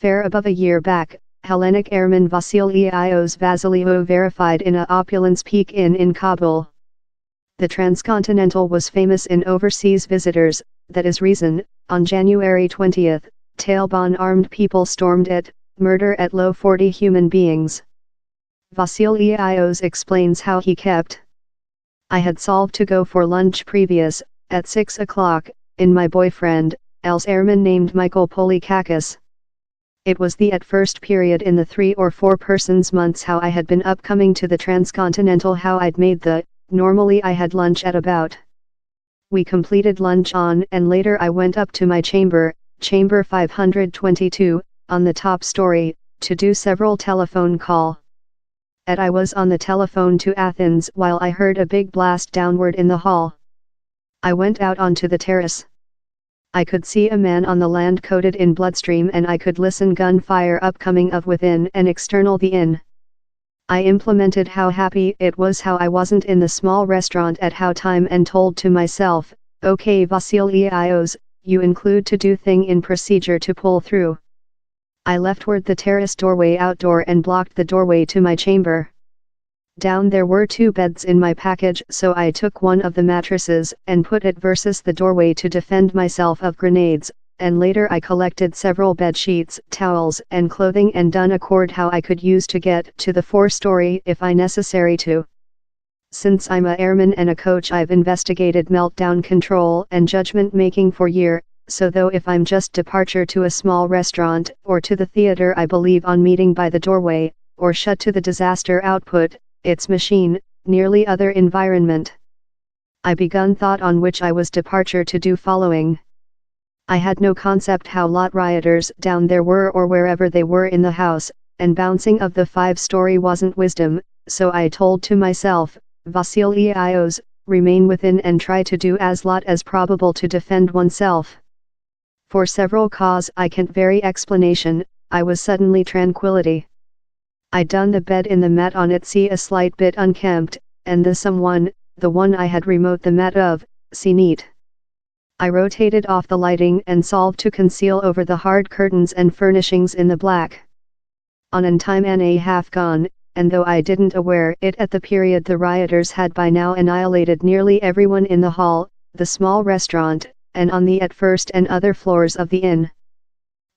Fair above a year back, Hellenic airman Vasileios Vasilieiou verified in a opulence peak inn in Kabul. The transcontinental was famous in overseas visitors, that is reason. On January 20, Taleban armed people stormed it, murder at low 40 human beings. Vasileios explains how he kept. I had solved to go for lunch previous, at 6 o'clock, in my boyfriend, else airman named Michael Polikakis. It was the at first period in the 3 or 4 persons months how I had been upcoming to the transcontinental how I'd made the, normally I had lunch at about. We completed lunch on and later I went up to my chamber 522, on the top story, to do several telephone call. I was on the telephone to Athens while I heard a big blast downward in the hall. I went out onto the terrace. I could see a man on the land coated in bloodstream and I could listen gunfire upcoming of within and external the inn. I implemented how happy it was how I wasn't in the small restaurant at how time and told to myself, okay Vasileios, you include to do thing in procedure to pull through. I leftward the terrace doorway outdoor and blocked the doorway to my chamber. Down there were 2 beds in my package so I took one of the mattresses and put it versus the doorway to defend myself of grenades, and later I collected several bed sheets, towels and clothing and done accord how I could use to get to the 4-story if I necessary to. Since I'm a airman and a coach I've investigated meltdown control and judgment making for year, so though if I'm just departure to a small restaurant or to the theater I believe on meeting by the doorway, or shut to the disaster output, its machine, nearly other environment. I begun thought on which I was departure to do following. I had no concept how lot rioters down there were or wherever they were in the house, and bouncing of the 5-story wasn't wisdom, so I told to myself, Vasileios, remain within and try to do as lot as probable to defend oneself. For several cause I can't very explanation, I was suddenly tranquility. I done the bed in the mat on it see a slight bit unkempt, and the someone, the one I had remote the mat of, see neat. I rotated off the lighting and solved to conceal over the hard curtains and furnishings in the black. On and time and a half gone, and though I didn't aware it at the period the rioters had by now annihilated nearly everyone in the hall, the small restaurant, and on the at first and other floors of the inn.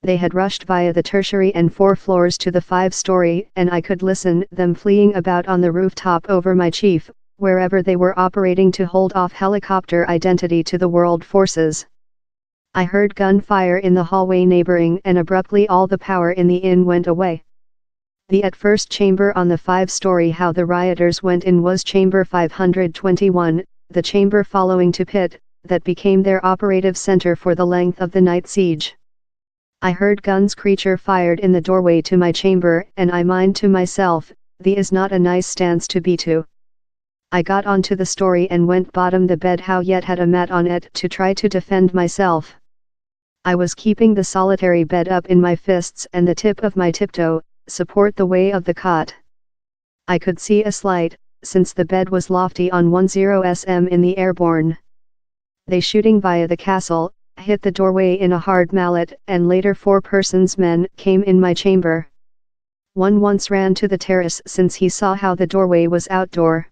They had rushed via the tertiary and 4 floors to the 5-story and I could listen them fleeing about on the rooftop over my chief, wherever they were operating to hold off helicopter identity to the world forces. I heard gunfire in the hallway neighboring and abruptly all the power in the inn went away. The at first chamber on the 5-story how the rioters went in was chamber 521, the chamber following to pit, that became their operative center for the length of the night siege. I heard guns creature fired in the doorway to my chamber and I mind to myself, the is not a nice stance to be to. I got onto the story and went bottom the bed how yet had a mat on it to try to defend myself. I was keeping the solitary bed up in my fists and the tip of my tiptoe, support the way of the cot. I could see a slight, since the bed was lofty on 10 sm in the airborne. They shooting via the castle, hit the doorway in a hard mallet and later 4 persons men came in my chamber. One once ran to the terrace since he saw how the doorway was outdoor.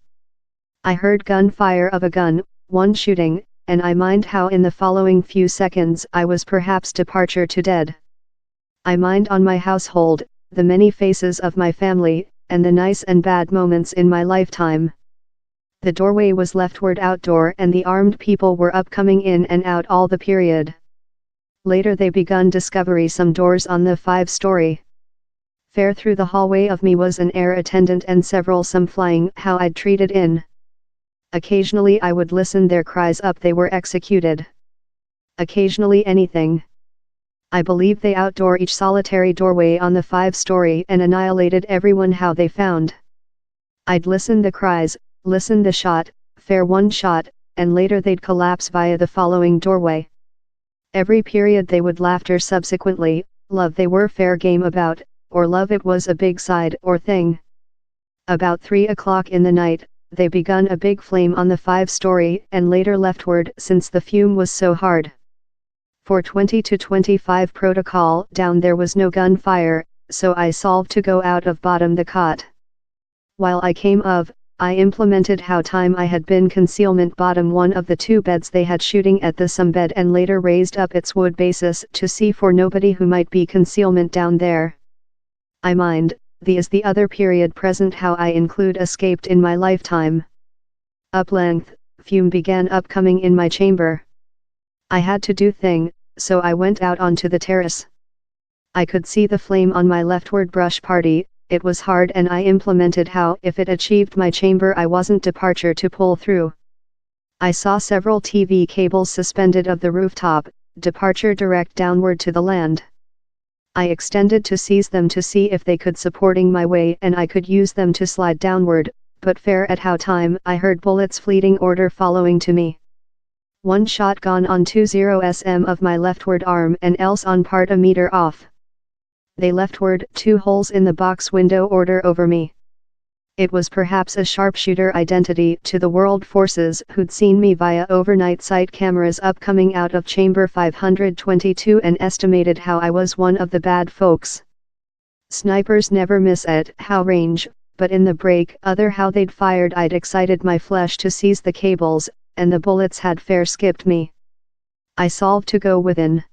I heard gunfire of a gun, one shooting, and I mind how in the following few seconds I was perhaps departure to dead. I mind on my household, the many faces of my family, and the nice and bad moments in my lifetime. The doorway was leftward outdoor and the armed people were upcoming in and out all the period. Later they begun discovery some doors on the 5-story. Fair through the hallway of me was an air attendant and several some flying how I'd treated in. Occasionally I would listen their cries up they were executed. Occasionally anything. I believe they outdoor each solitary doorway on the 5-story and annihilated everyone how they found. I'd listen the cries, listen the shot, fair one shot, and later they'd collapse via the following doorway. Every period they would laughter subsequently, love they were fair game about, or love it was a big side or thing. About 3 o'clock in the night, they begun a big flame on the 5-story and later leftward since the fume was so hard. For 20 to 25 protocol down there was no gunfire, so I solved to go out of bottom the cot. While I came of, I implemented how time I had been concealment bottom one of the two beds they had shooting at the some bed and later raised up its wood basis to see for nobody who might be concealment down there. I mind, the is the other period present how I include escaped in my lifetime. Up length, fume began upcoming in my chamber. I had to do thing, so I went out onto the terrace. I could see the flame on my leftward brush party, it was hard and I implemented how if it achieved my chamber I wasn't departure to pull through. I saw several TV cables suspended of the rooftop, departure direct downward to the land. I extended to seize them to see if they could supporting my way and I could use them to slide downward, but fair at how time I heard bullets fleeting order following to me. One shot gone on 20 sm of my leftward arm and else on part a meter off. They leftward 2 holes in the box window order over me. It was perhaps a sharpshooter identity to the world forces who'd seen me via overnight sight cameras upcoming out of chamber 522 and estimated how I was one of the bad folks. Snipers never miss at how range, but in the break other how they'd fired I'd excited my flesh to seize the cables, and the bullets had fair skipped me. I solved to go within.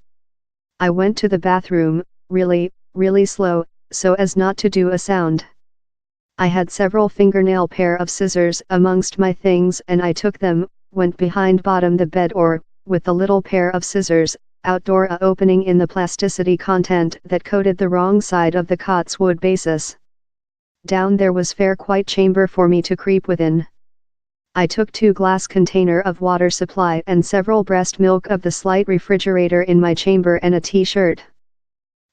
I went to the bathroom, really slow, so as not to do a sound. I had several fingernail pair of scissors amongst my things and I took them, went behind bottom the bed or, with the little pair of scissors, outdoor a opening in the plasticity content that coated the wrong side of the cot's wood basis. Down there was fair quite chamber for me to creep within. I took 2 glass container of water supply and several breast milk of the slight refrigerator in my chamber and a t-shirt.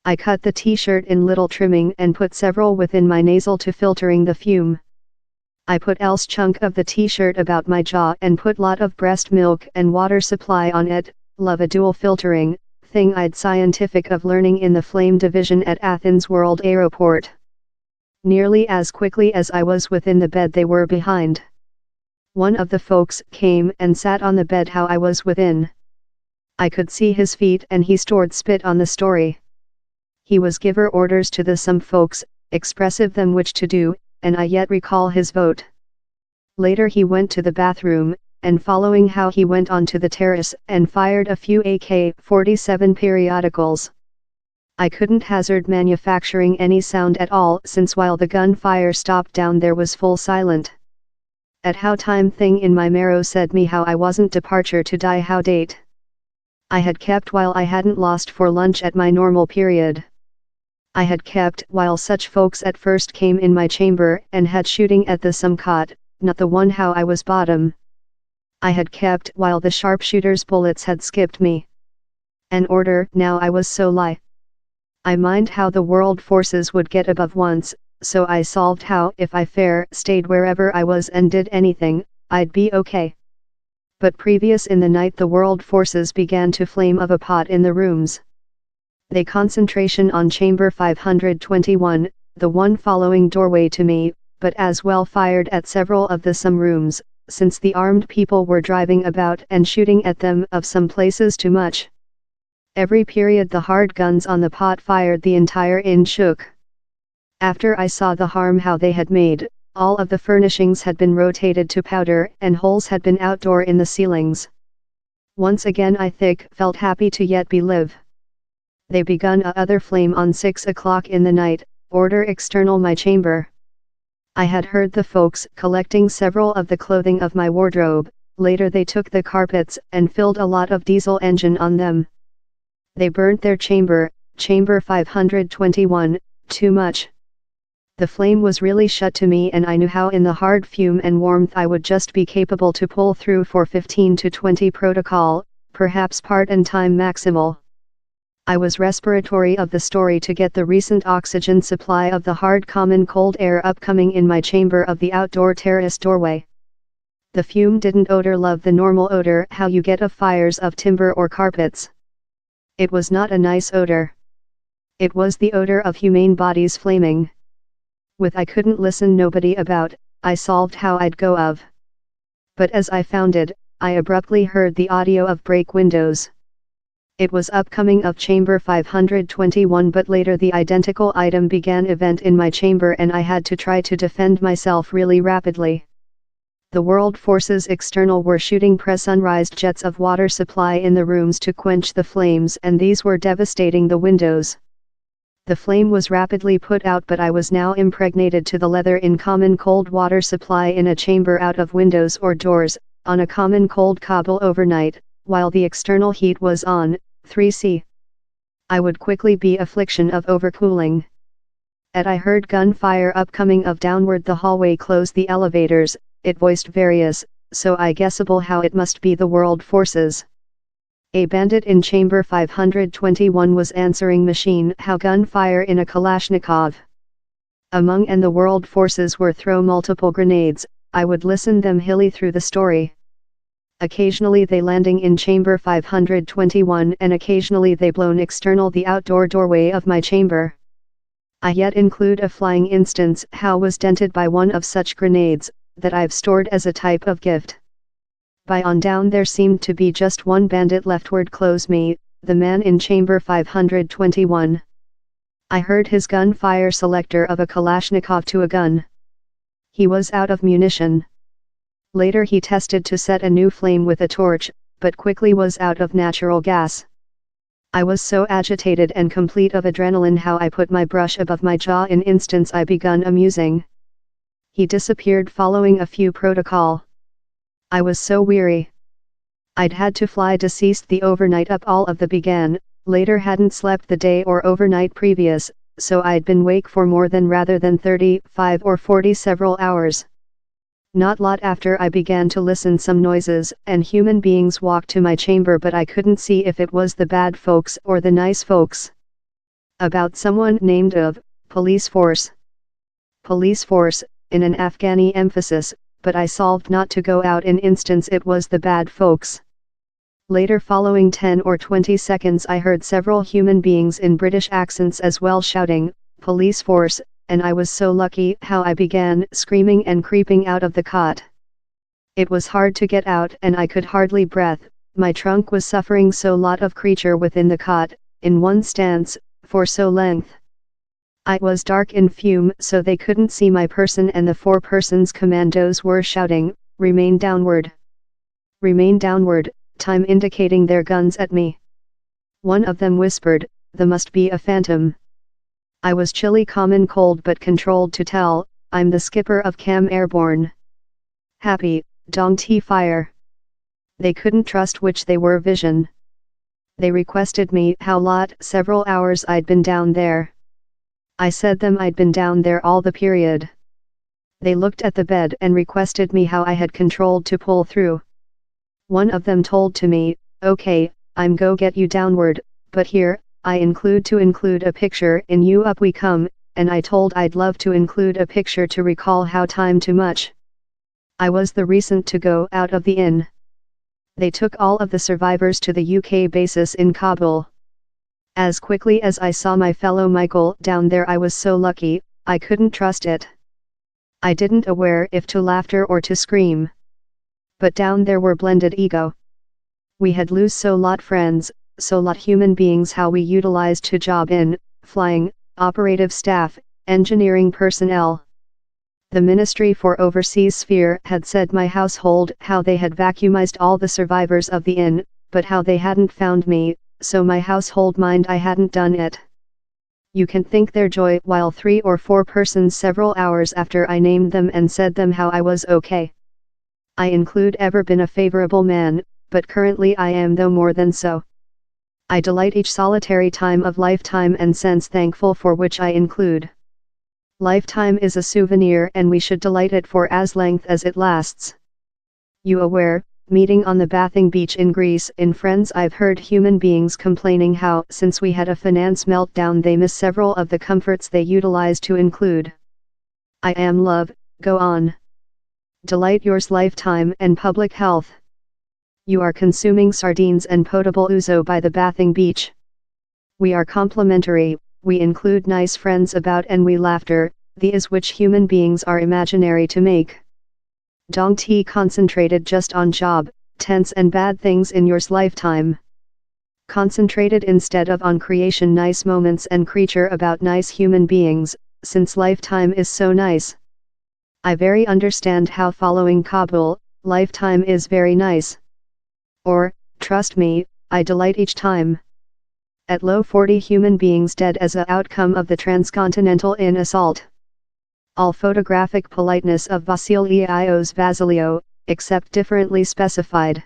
I cut the t-shirt in little trimming and put several within my nasal to filtering the fume. I put else chunk of the t-shirt about my jaw and put lot of breast milk and water supply on it, love a dual filtering, thing I'd scientific of learning in the flame division at Athens World Airport. Nearly as quickly as I was within the bed they were behind. One of the folks came and sat on the bed how I was within. I could see his feet and he stored spit on the story. He was giver orders to the some folks, expressive them which to do, and I yet recall his vote. Later he went to the bathroom, and following how he went onto the terrace and fired a few AK-47 periodicals. I couldn't hazard manufacturing any sound at all since while the gunfire stopped down there was full silent. At how time thing in my marrow said me how I wasn't departure to die how date. I had kept while I hadn't lost for lunch at my normal period. I had kept while such folks at first came in my chamber and had shooting at the some cot, not the one how I was bottom. I had kept while the sharpshooter's bullets had skipped me. An order now I was so lie. I mind how the world forces would get above once, so I solved how if I fair stayed wherever I was and did anything, I'd be okay. But previous in the night the world forces began to flame of a pot in the rooms. They concentration on chamber 521, the one following doorway to me, but as well fired at several of the some rooms, since the armed people were driving about and shooting at them of some places too much. Every period the hard guns on the pot fired the entire inn shook. After I saw the harm how they had made, all of the furnishings had been rotated to powder and holes had been outdoor in the ceilings. Once again I felt happy to yet be live. They begun a other flame on 6 o'clock in the night, order external my chamber. I had heard the folks collecting several of the clothing of my wardrobe, later they took the carpets and filled a lot of diesel engine on them. They burnt their chamber 521, too much. The flame was really shut to me and I knew how in the hard fume and warmth I would just be capable to pull through for 15 to 20 protocol, perhaps part and time maximal. I was respiratory of the story to get the recent oxygen supply of the hard common cold air upcoming in my chamber of the outdoor terrace doorway. The fume didn't odor love the normal odor how you get of fires of timber or carpets. It was not a nice odor. It was the odor of humane bodies flaming. With I couldn't listen nobody about, I solved how I'd go of. But as I found it, I abruptly heard the audio of break windows. It was upcoming of chamber 521, but later the identical item began event in my chamber and I had to try to defend myself really rapidly. The world forces external were shooting pressurized jets of water supply in the rooms to quench the flames, and these were devastating the windows. The flame was rapidly put out, but I was now impregnated to the leather in common cold water supply in a chamber out of windows or doors, on a common cold Kabul overnight, while the external heat was on, 3C. I would quickly be affliction of overcooling. I heard gunfire upcoming of downward the hallway close the elevators, it voiced various, so I guessable how it must be the world forces. A bandit in chamber 521 was answering machine how gunfire in a Kalashnikov. Among and the world forces were throw multiple grenades, I would listen them hilly through the story. Occasionally they landing in chamber 521 and occasionally they blown external the outdoor doorway of my chamber. I yet include a flying instance how was dented by one of such grenades, that I've stored as a type of gift. By on down there seemed to be just one bandit leftward close me, the man in chamber 521. I heard his gunfire selector of a Kalashnikov to a gun. He was out of munition. Later he tested to set a new flame with a torch, but quickly was out of natural gas. I was so agitated and complete of adrenaline how I put my brush above my jaw in instance I begun amusing. He disappeared following a few protocol. I was so weary. I'd had to fly deceased the overnight up all of the began, later hadn't slept the day or overnight previous, so I'd been wake for more than rather than 35 or 40 several hours. Not lot after I began to listen some noises and human beings walked to my chamber, but I couldn't see if it was the bad folks or the nice folks. About someone named of police force. Police force, in an Afghani emphasis, but I solved not to go out in instance it was the bad folks. Later following 10 or 20 seconds I heard several human beings in British accents as well shouting, police force, and I was so lucky how I began screaming and creeping out of the cot. It was hard to get out and I could hardly breath, my trunk was suffering so lot of creature within the cot, in one stance, for so length. I was dark in fume so they couldn't see my person and the 4 persons commandos were shouting, remain downward. Remain downward, time indicating their guns at me. One of them whispered, there must be a phantom. I was chilly common cold but controlled to tell, I'm the skipper of Cam Airborne. Happy, Dong T fire. They couldn't trust which they were vision. They requested me how lot several hours I'd been down there. I said them I'd been down there all the period. They looked at the bed and requested me how I had controlled to pull through. One of them told to me, okay, I'm go get you downward, but here, I include a picture in you up we come, and I told I'd love to include a picture to recall how time too much. I was the recent to go out of the inn. They took all of the survivors to the UK basis in Kabul. As quickly as I saw my fellow Michael down there I was so lucky, I couldn't trust it. I didn't aware if to laughter or to scream. But down there were blended ego. We had lose so lot friends, so lot human beings how we utilized to job in, flying, operative staff, engineering personnel. The Ministry for Overseas Sphere had said my household how they had vacuumized all the survivors of the inn, but how they hadn't found me, so my household mind I hadn't done it. You can think their joy while 3 or 4 persons several hours after I named them and said them how I was okay. I include ever been a favorable man, but currently I am though more than so. I delight each solitary time of lifetime and sense thankful for which I include. Lifetime is a souvenir and we should delight it for as length as it lasts. You aware, meeting on the bathing beach in Greece in friends I've heard human beings complaining how since we had a finance meltdown they miss several of the comforts they utilize to include. I am love, go on. Delight yours lifetime and public health. You are consuming sardines and potable ouzo by the bathing beach. We are complimentary, we include nice friends about and we laughter, the is which human beings are imaginary to make. Dong T concentrated just on job, tense and bad things in yours lifetime. Concentrated instead of on creation nice moments and creature about nice human beings, since lifetime is so nice. I very understand how following Kabul, lifetime is very nice. Or, trust me, I delight each time. At low 40 human beings dead as a outcome of the transcontinental in assault. All photographic politeness of Vasileios Vasilieiou, except differently specified.